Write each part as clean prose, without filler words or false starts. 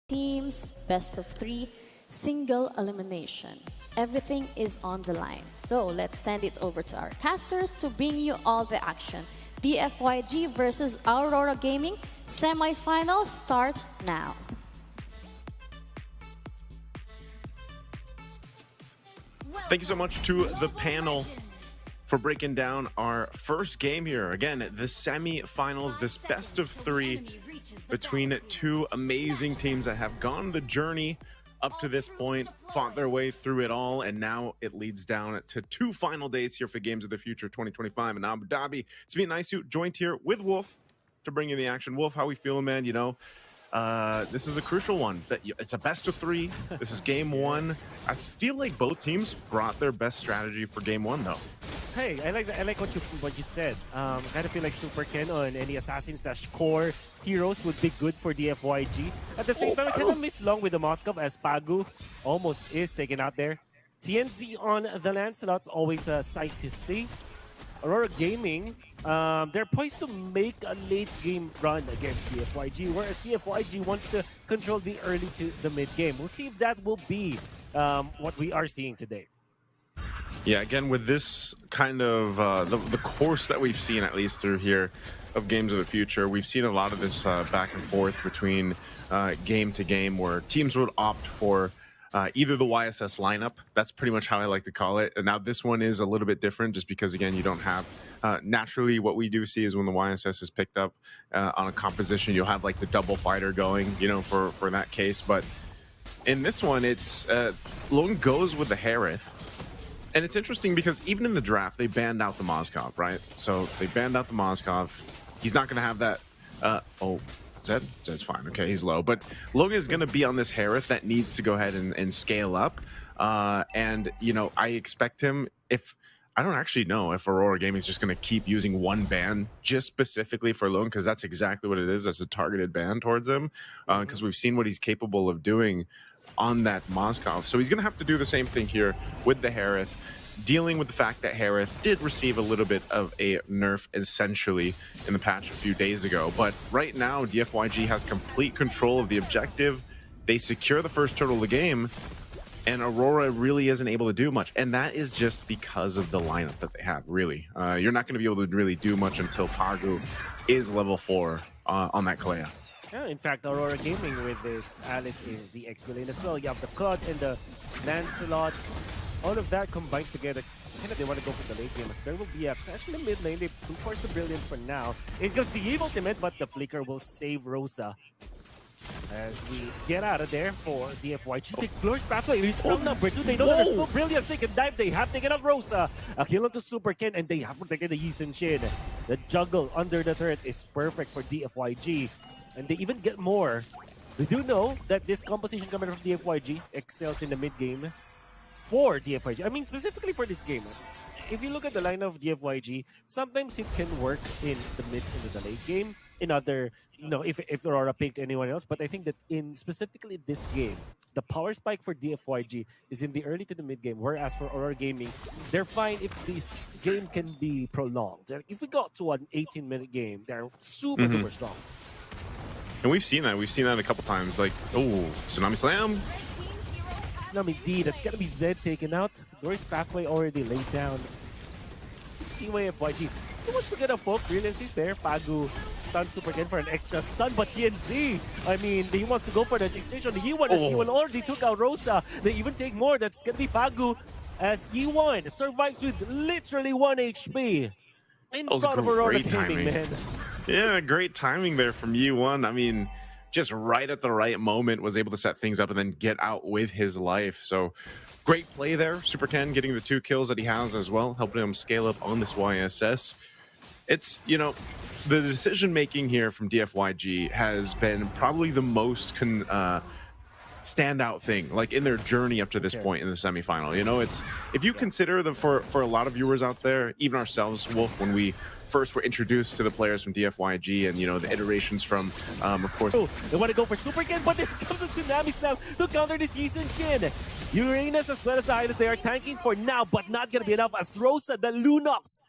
Teams, best of 3, single elimination. Everything is on the line. So let's send it over to our casters to bring you all the action. DFYG versus Aurora Gaming, semi-final start now. Thank you so much to the panel for breaking down our first game here. Again, the semi-finals, this best of 3 between two amazing teams that have gone the journey up to this point, fought their way through it all, and now it leads down to 2 final days here for Games of the Future 2025 in Abu Dhabi. It's me, Nisu, joined here with Wolf to bring you the action. Wolf, how we feeling, man? You know, this is a crucial one. It's a best of 3. This is game 1. I feel like both teams brought their best strategy for game 1, though. Hey, I like what you said. I kind of feel like Super Ken on any assassin/core heroes would be good for DFYG. At the same time, I kind of miss Long with the Moskov as Pagu almost is taken out there. TNZ on the Lancelot's always a sight to see. Aurora Gaming, they're poised to make a late game run against DFYG, whereas DFYG wants to control the early to the mid game. We'll see if that will be what we are seeing today. Yeah, again, with this kind of the course that we've seen, at least through here, of Games of the Future, we've seen a lot of this back and forth between game to game, where teams would opt for either the YSS lineup. That's pretty much how I like to call it. And now this one is a little bit different, just because, again, you don't have naturally what we do see is when the YSS is picked up on a composition, you'll have like the double fighter going, you know, for that case. But in this one, it's Lone goes with the Harith. And it's interesting because even in the draft, they banned out the Moskov, right? So they banned out the Moskov. He's not going to have that. Oh, Zed? Zed's fine. Okay, he's low. But Logan is going to be on this Harith that needs to go ahead and scale up. And, you know, I expect him, if I don't actually know if Aurora Gaming is just going to keep using one ban just specifically for Logan, because that's exactly what it is. That's a targeted ban towards him, because we've seen what he's capable of doing on that Moskov. So he's going to have to do the same thing here with the Harith, dealing with the fact that Harith did receive a little bit of a nerf essentially in the patch a few days ago. But right now, DFYG has complete control of the objective. They secure the first turtle of the game, and Aurora really isn't able to do much. And that is just because of the lineup that they have, really. You're not going to be able to really do much until Pagu is level 4 on that Kalea. Yeah, in fact, Aurora Gaming with this Alice in the XP lane as well. You have the Cloud and the Lancelot. All of that combined together, kind of they want to go for the late game. As there will be a clash in the mid lane. They force the Brilliance for now. It goes the ultimate, but the Flicker will save Rosa. As we get out of there for DFYG. The Glorious Pathway is from number 2. They know that there's no Brilliance. They can dive. They have taken out Rosa. A kill onto Super Ken, and they have protected the Yi Sun Shin. The juggle under the turret is perfect for DFYG. And they even get more. We do know that this composition coming from DFYG excels in the mid game for DFYG. I mean, specifically for this game. If you look at the line of DFYG, sometimes it can work in the mid into the late game. In other, you know, if Aurora picked anyone else. But I think that in specifically this game, the power spike for DFYG is in the early to the mid game. Whereas for Aurora Gaming, they're fine if this game can be prolonged. If we got to an 18-minute game, they're super duper strong. And we've seen that. We've seen that a couple times. Like, oh, Tsunami Slam. Tsunami D. That's going to be Zed taken out. Glorious Pathway already laid down. DFYG. He wants to get a poke. Brilliance is there. Pagu stun Super Ken for an extra stun. But TNZ, I mean, he wants to go for that exchange on the E1 as E1 already took out Rosa. They even take more. That's going to be Pagu as E1 survives with literally 1 HP. In front of Aurora Gaming, man. Yeah, great timing there from U1. I mean, just right at the right moment, was able to set things up and then get out with his life. So great play there. Super Ken getting the 2 kills that he has as well, helping him scale up on this YSS. It's, you know, the decision-making here from DFYG has been probably the most standout thing, like in their journey up to this point in the semifinal. You know, it's, if you consider the, for a lot of viewers out there, even ourselves, Wolf, when we first were introduced to the players from DFYG and, you know, the iterations from, of course. They want to go for Super Ken, but there comes a Tsunami Slam to counter this Yi Sun Shin. Uranus as well as the Highness, they are tanking for now, but not going to be enough as Rosa, the Lunox,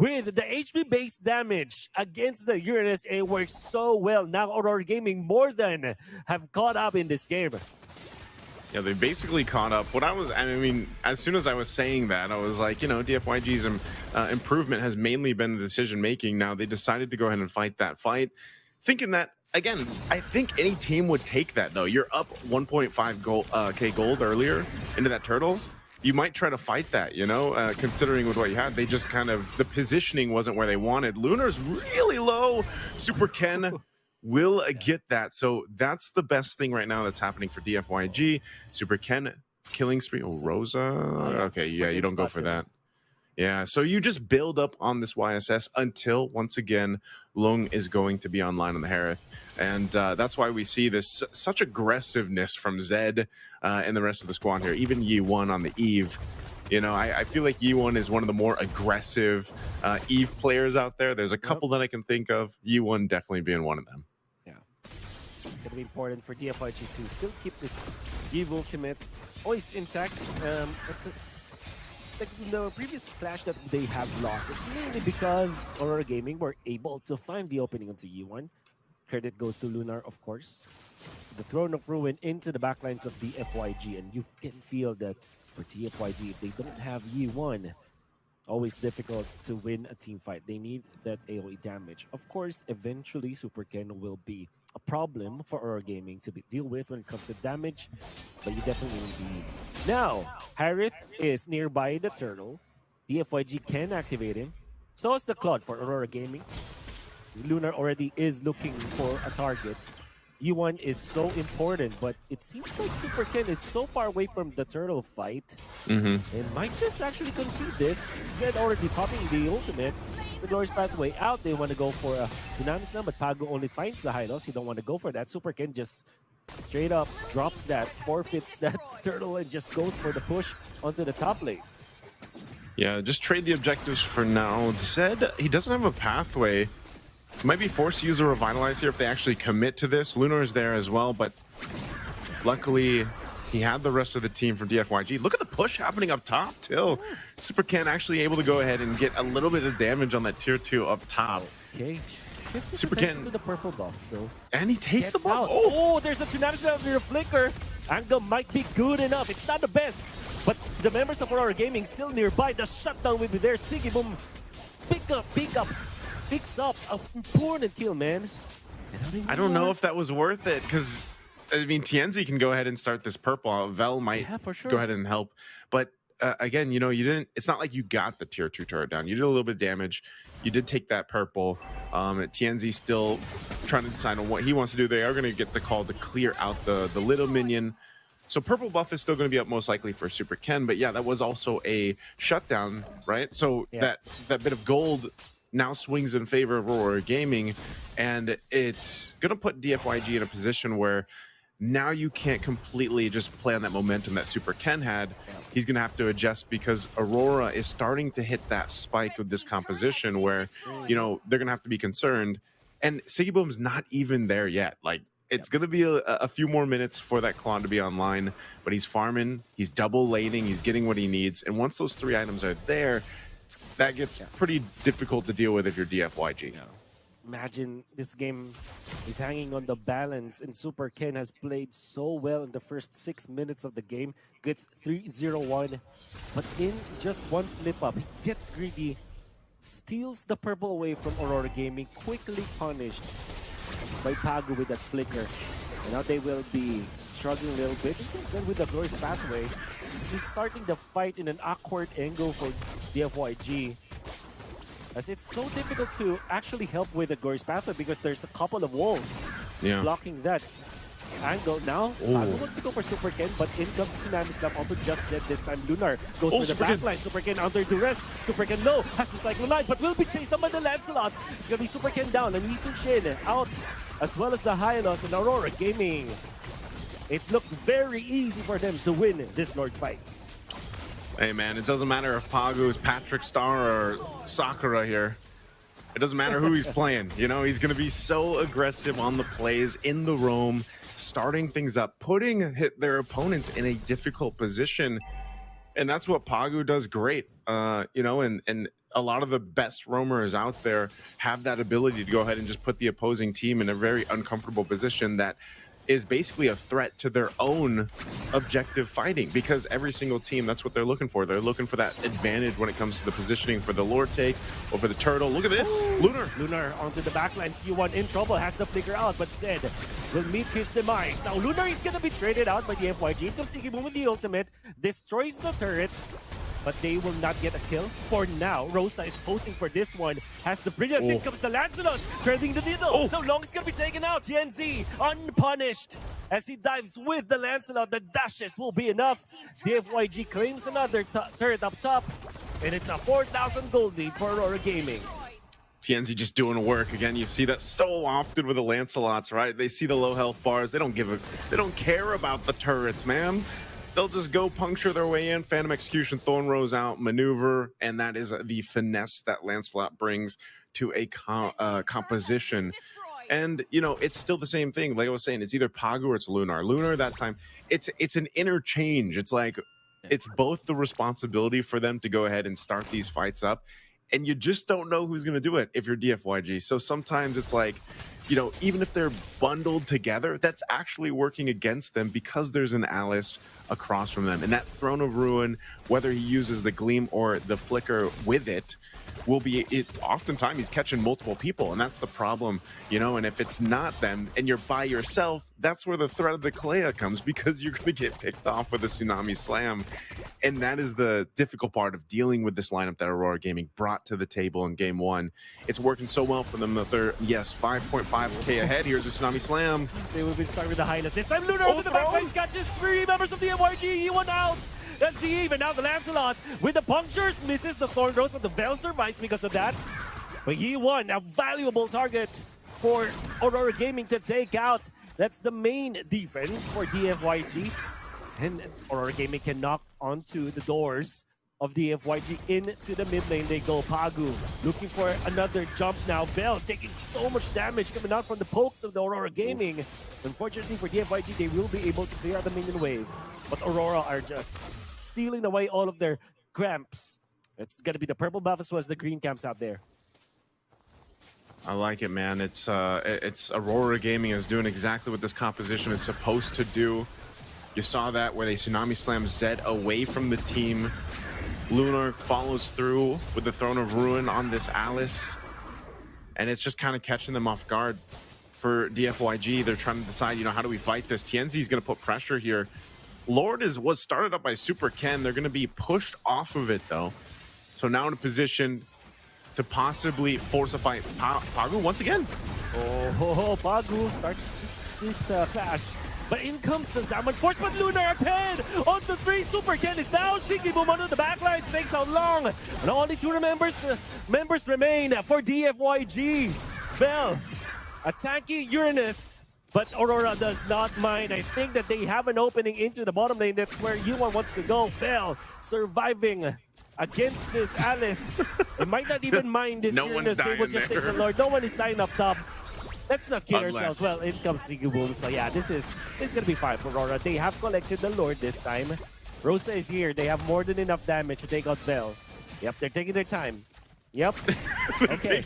with the HP-based damage against the Uranus, it works so well. Now Aurora Gaming more than have caught up in this game. Yeah, they basically caught up. I mean, as soon as I was saying that, I was like, you know, DFYG's improvement has mainly been the decision-making. Now they decided to go ahead and fight that fight, thinking that, again, I think any team would take that, though. You're up 1.5 K gold earlier into that turtle. You might try to fight that, you know, considering with what you had. They just kind of, the positioning wasn't where they wanted. Lunar's really low. Super Ken will get that. So that's the best thing right now that's happening for DFYG. Super Ken killing spree. Oh, Rosa. Okay, yeah, you don't go for that. Yeah, so you just build up on this YSS until, once again, Lung is going to be online on the Harith. And that's why we see this such aggressiveness from Zed and the rest of the squad here. Even Yi1 on the Eve. You know, I feel like Yi1 is one of the more aggressive Eve players out there. There's a couple that I can think of. Yi1 definitely being one of them. Yeah. It's going to be important for DFIG to still keep this Eve ultimate always intact. The previous flash that they have lost, it's mainly because Aurora Gaming were able to find the opening onto Yi1. Credit goes to Lunar, of course. The Throne of Ruin into the backlines of the FYG, and you can feel that for TFYG, if they don't have Yi1, always difficult to win a team fight. They need that AoE damage. Of course, eventually Super Ken will be a problem for Aurora Gaming to deal with when it comes to damage, but you definitely will be. Now, Harith is nearby the turtle. DFYG can activate him. So is the Claude for Aurora Gaming. Lunar already is looking for a target. E1 is so important, but it seems like Super Ken is so far away from the turtle fight. They might just actually concede this. Zed already popping the ultimate. The Glorious Pathway out. They want to go for a Tsunami Slam, but Pago only finds the high loss. He don't want to go for that. Super Ken just straight up drops that, forfeits that turtle, and just goes for the push onto the top lane. Yeah, just trade the objectives for now. Zed, he doesn't have a pathway. Might be forced to use a Revitalize here if they actually commit to this. Lunar is there as well, but luckily he had the rest of the team from DFYG. Look at the push happening up top, too. Super Ken actually able to go ahead and get a little bit of damage on that tier 2 up top. Okay, shifts his Super attention Ken to the purple buff, though. And he takes the Gets buff. out. Oh, there's a Tsunami Slam under the flicker. Angle might be good enough. It's not the best, but the members of Aurora Gaming still nearby. The shutdown will be there. Siggy Boom picks up an important kill, man. I don't know if that was worth it, because, I mean, Tienzi can go ahead and start this purple. Vel might for sure go ahead and help. But, again, you know, you didn't. It's not like you got the tier 2 turret down. You did a little bit of damage. You did take that purple. Tienzi still trying to decide on what he wants to do. They are going to get the call to clear out the little minion. So purple buff is still going to be up most likely for Super Ken. But, yeah, that was also a shutdown, right? So that bit of gold now swings in favor of Aurora Gaming, and it's going to put DFYG in a position where now you can't completely just play on that momentum that Super Ken had. He's going to have to adjust because Aurora is starting to hit that spike with this composition where, you know, they're going to have to be concerned. And Siggy Boom's not even there yet. Like, it's going to be a few more minutes for that Klon to be online, but he's farming, he's double laning, he's getting what he needs. And once those 3 items are there, that gets pretty difficult to deal with if you're DFYG. Imagine this game is hanging on the balance, and Super Ken has played so well in the first 6 minutes of the game. Gets 3-0-1, but in just one slip-up, he gets greedy, steals the purple away from Aurora Gaming, quickly punished by Pago with that flicker. And now they will be struggling a little bit. And with the Glorious Pathway, he's starting the fight in an awkward angle for DFYG. As it's so difficult to actually help with the Glorious Pathway because there's a couple of walls blocking that angle. Now, Pago wants to go for Super Ken, but in comes Tsunami Slam onto just Zed this time. Lunar goes for the backline. Super Ken under duress. Super Ken low, has the Cyclone Line, but will be chased down by the Lancelot. It's going to be Super Ken down and Lee Sun Shin out, as well as the Hylos and Aurora Gaming. It looked very easy for them to win this Lord fight. Hey, man, it doesn't matter if Pagu is Patrick Star or Sakura here. It doesn't matter who he's playing. You know, he's going to be so aggressive on the plays, in the roam, starting things up, putting their opponents in a difficult position. And that's what Pagu does great. You know, and a lot of the best roamers out there have that ability to go ahead and just put the opposing team in a very uncomfortable position that is basically a threat to their own objective fighting, because every single team, that's what they're looking for. They're looking for that advantage when it comes to the positioning for the Lord take or for the turtle. Look at this. Lunar onto the backline. C1 in trouble, has the flicker out, but Zed will meet his demise. Now Lunar is going to be traded out by the FYG. Comes Sigiboom with the ultimate, destroys the turret, but they will not get a kill for now. Rosa is posing for this one. Has the brilliance. In comes the Lancelot, threading the needle. No long is going to be taken out. TNZ unpunished as he dives with the Lancelot. The dashes will be enough. The FYG claims another turret up top, and it's a 4,000 gold lead for Aurora Gaming. TNZ just doing work again. You see that so often with the Lancelots, right? They see the low health bars. They don't care about the turrets, man. They'll just go puncture their way in. Phantom Execution, Thorn Rose out, maneuver, and that is the finesse that Lancelot brings to a composition. And, you know, it's still the same thing. Like I was saying, it's either Pagu or it's Lunar. Lunar that time, it's an interchange. It's like, it's both the responsibility for them to go ahead and start these fights up, and you just don't know who's going to do it if you're DFYG. So sometimes it's like, you know, even if they're bundled together, that's actually working against them because there's an Alice across from them. And that Throne of Ruin, whether he uses the Gleam or the Flicker with it, will be, oftentimes he's catching multiple people, and that's the problem, you know. And if it's not them and you're by yourself, that's where the threat of the Kalea comes, because you're going to get picked off with a Tsunami Slam. And that is the difficult part of dealing with this lineup that Aurora Gaming brought to the table in game one. It's working so well for them that they're, yes, 5.5k ahead. Here's a Tsunami Slam. They will be starting with the highness. This time Lunar over the backline catches 3 members of the MYG. He went out. That's the Eve, and now the Lancelot with the punctures misses the Thorn Rose, and the Veil survives because of that. But he won, a valuable target for Aurora Gaming to take out. That's the main defense for DFYG. And Aurora Gaming can knock onto the doors of DFYG into the mid lane. They go. Pagu looking for another jump now. Veil taking so much damage coming out from the pokes of the Aurora Gaming. Unfortunately for DFYG, they will be able to clear out the minion wave. But Aurora are just stealing away all of their cramps. It's going to be the purple buff as well as the green camps out there. I like it, man. It's Aurora Gaming is doing exactly what this composition is supposed to do. You saw that where they Tsunami Slam Zed away from the team. Lunar follows through with the Throne of Ruin on this Alice. And it's just kind of catching them off guard. For DFYG, they're trying to decide, you know, how do we fight this? TNZ is going to put pressure here. Lord was started up by Super Ken. They're going to be pushed off of it, though. So now in a position to possibly force a fight. Pagu once again. Pagu starts this clash. But in comes the Zaman Force, but Lunar again! On to 3, Super Ken is now Sigiboom under the backline, takes out long. And only 2 members remain for DFYG. Bell, a tanky Uranus, but Aurora does not mind. I think that they have an opening into the bottom lane. That's where Yuan wants to go. Bell surviving against this Alice. They might not even mind this Uranus. They will just take the Lord. No one is dying up top. Let's not kid ourselves. Well, in comes Sigiboom. So yeah, this is gonna be fine for Aurora. They have collected the Lord this time. Rosa is here. They have more than enough damage to take out Bell. Yep, they're taking their time. Yep. Okay.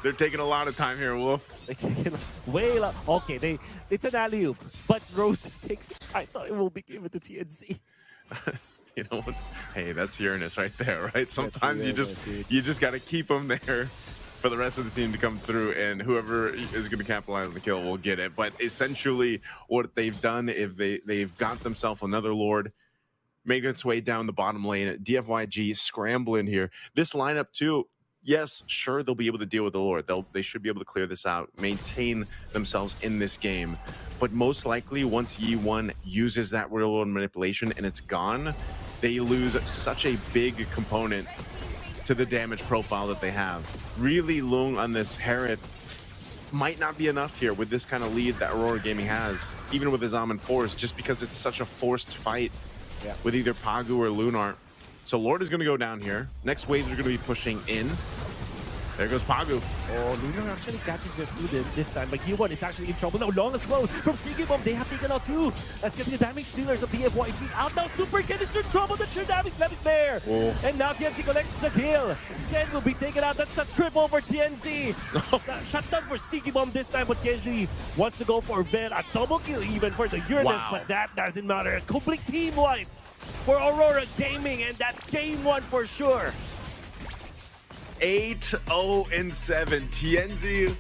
They're taking a lot of time here, Wolf. They're taking way long. Okay, it's an alley-oop, but Rosa takes. I thought it will be given to TNC. You know what? Hey, that's Uranus right there, right? Sometimes you just got to keep them there for the rest of the team to come through, and whoever is going to capitalize on the kill will get it. But essentially, what they've done is they've got themselves another Lord, making its way down the bottom lane. DFYG scrambling here. This lineup too. Yes, sure, they'll be able to deal with the Lord. They should be able to clear this out, maintain themselves in this game. But most likely, once Yi1 uses that real-world manipulation and it's gone, they lose such a big component to the damage profile that they have. Really long on this Herod might not be enough here with this kind of lead that Aurora Gaming has, even with his Almond Force, just because it's such a forced fight with either Pagu or Lunar. So Lord is going to go down here. Next waves are going to be pushing in. There goes Pagu. Oh, Lunar actually catches their student this time, but G1 is actually in trouble now. Long as well from Sigibom, they have taken out two. Let's get the damage dealers of BFYG out now. Super Canister trouble, the true damage left is there. Oh. And now TNC collects the kill. Sen will be taken out. That's a triple for TNC. Shut down for Sigibom this time, but TNC wants to go for a double kill even for the Uranus, Wow. but that doesn't matter. A complete team wipe for Aurora Gaming, and that's game one for sure. 8-0-7. TNZ